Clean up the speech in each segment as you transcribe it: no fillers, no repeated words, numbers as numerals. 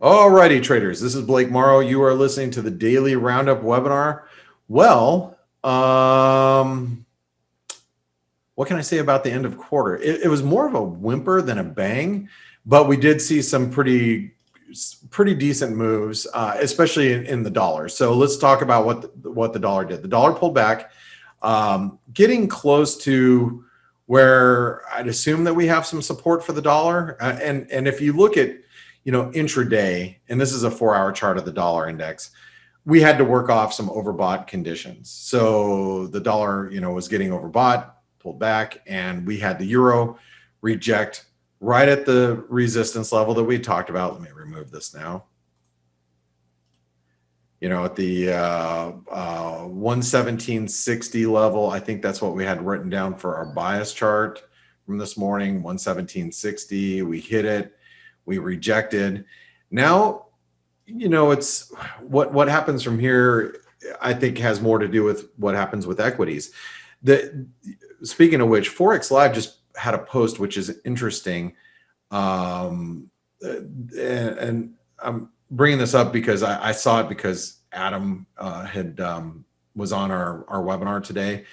Alrighty, traders. This is Blake Morrow. You are listening to the Daily Roundup webinar. Well, what can I say about the end of quarter? It was more of a whimper than a bang, but we did see some pretty decent moves, especially in the dollar. So let's talk about what the dollar did. The dollar pulled back, getting close to where I'd assume that we have some support for the dollar. And if you look at intraday, and this is a 4-hour chart of the dollar index, we had to work off some overbought conditions. So the dollar, was getting overbought, pulled back, and we had the euro reject right at the resistance level that we talked about. Let me remove this now. At the 117.60 level, I think that's what we had written down for our bias chart from this morning, 117.60. We hit it. We rejected. Now, it's what happens from here, I think, has more to do with what happens with equities. Speaking of which, Forex Live just had a post which is interesting. And I'm bringing this up because I saw it because Adam was on our webinar today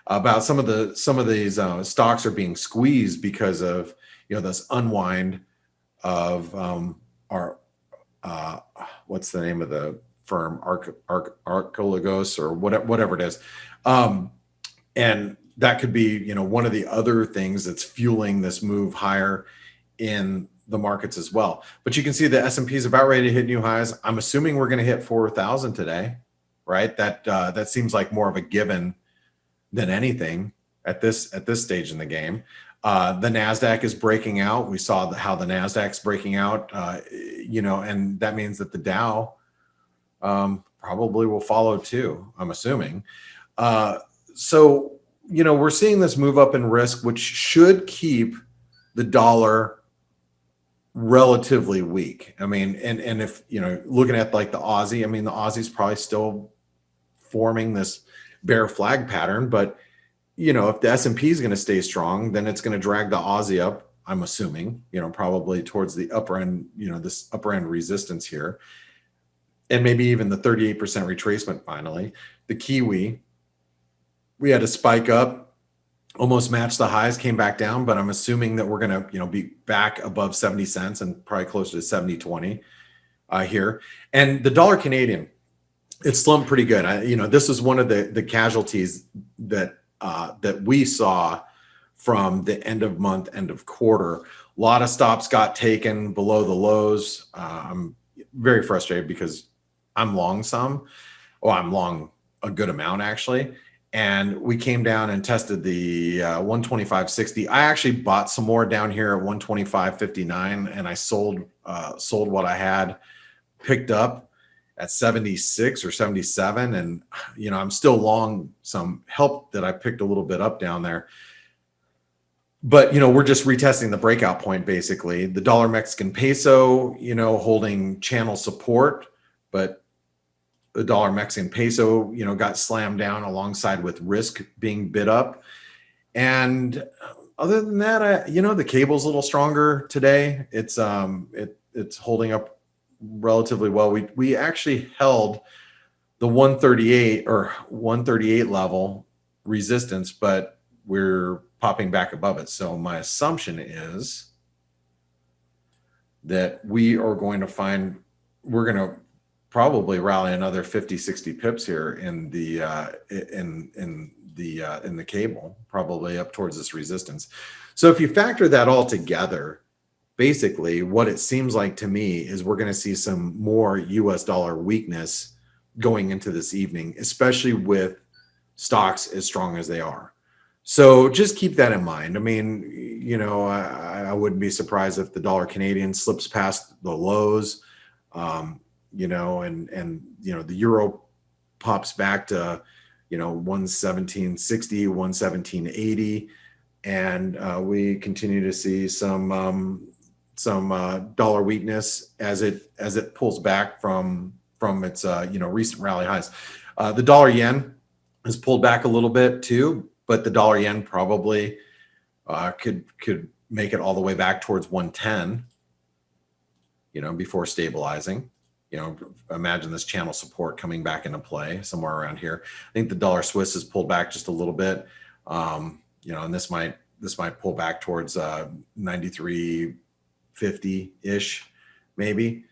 about some of these stocks are being squeezed because of this unwind of our what's the name of the firm, Archipelagos or whatever it is, and that could be one of the other things that's fueling this move higher in the markets as well. But you can see the S&P is about ready to hit new highs. I'm assuming we're going to hit 4,000 today, right? That seems like more of a given than anything at this stage in the game. The NASDAQ is breaking out. We saw how the NASDAQ's breaking out, and that means that the Dow probably will follow too, I'm assuming. So, we're seeing this move up in risk, which should keep the dollar relatively weak. I mean, and if, looking at like the Aussie, I mean, the Aussie's probably still forming this bear flag pattern, but if the S&P is going to stay strong, then it's going to drag the Aussie up, I'm assuming, probably towards the upper end, this upper end resistance here. And maybe even the 38% retracement finally. The Kiwi, we had a spike up, almost matched the highs, came back down, but I'm assuming that we're going to, be back above 70 cents and probably closer to 70.20 here. And the dollar Canadian, it slumped pretty good. This is one of the casualties that we saw from the end of month, end of quarter. A lot of stops got taken below the lows. I'm very frustrated because I'm long some. I'm long a good amount actually. And we came down and tested the 125.60. I actually bought some more down here at 125.59, and I sold what I had picked up at 76 or 77. And, I'm still long some help that I picked a little bit up down there. But, we're just retesting the breakout point, basically. The dollar Mexican peso, holding channel support, but the dollar Mexican peso, got slammed down alongside with risk being bid up. And other than that, the cable's a little stronger today. It's holding up relatively well. We actually held the 138 level resistance, but we're popping back above it. So my assumption is that we're going to probably rally another 50-60 pips here in the cable, probably up towards this resistance. So if you factor that all together, basically what it seems like to me is we're going to see some more US dollar weakness going into this evening, especially with stocks as strong as they are. So just keep that in mind. I mean, I wouldn't be surprised if the dollar Canadian slips past the lows, and the euro pops back to, 117.60, 117.80, and we continue to see some dollar weakness as it pulls back from its recent rally highs. The dollar yen has pulled back a little bit too, but the dollar yen probably could make it all the way back towards 110. before stabilizing. Imagine this channel support coming back into play somewhere around here. I think the dollar Swiss has pulled back just a little bit, and this might pull back towards 93.50 ish, maybe.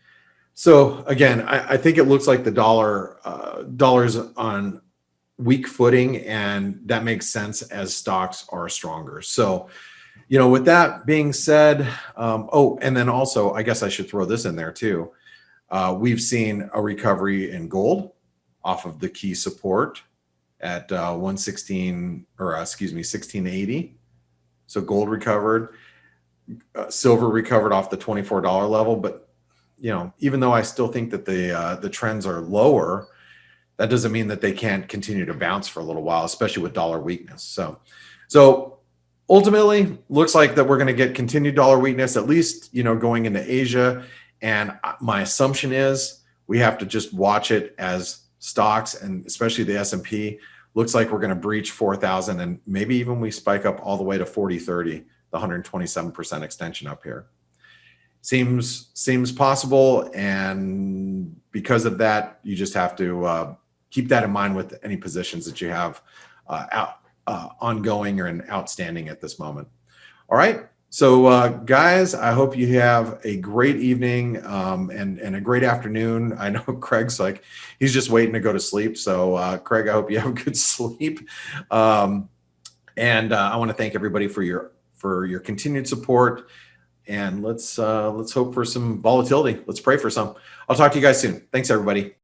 So again, I think it looks like the dollar's on weak footing, and that makes sense as stocks are stronger. So, with that being said, and then also, I guess I should throw this in there too. We've seen a recovery in gold off of the key support at 1680. So gold recovered, silver recovered off the $24 level. But even though I still think that the trends are lower, that doesn't mean that they can't continue to bounce for a little while, especially with dollar weakness. So ultimately, looks like that we're going to get continued dollar weakness, at least going into Asia. And my assumption is we have to just watch it as stocks, and especially the S&P looks like we're going to breach 4,000, and maybe even we spike up all the way to 4030, the 127% extension up here. Seems possible, and because of that, you just have to keep that in mind with any positions that you have ongoing or outstanding at this moment. All right. So guys, I hope you have a great evening and a great afternoon. I know Craig's he's just waiting to go to sleep. So Craig, I hope you have a good sleep. And I want to thank everybody for your continued support. And let's hope for some volatility. Let's pray for some. I'll talk to you guys soon. Thanks, everybody.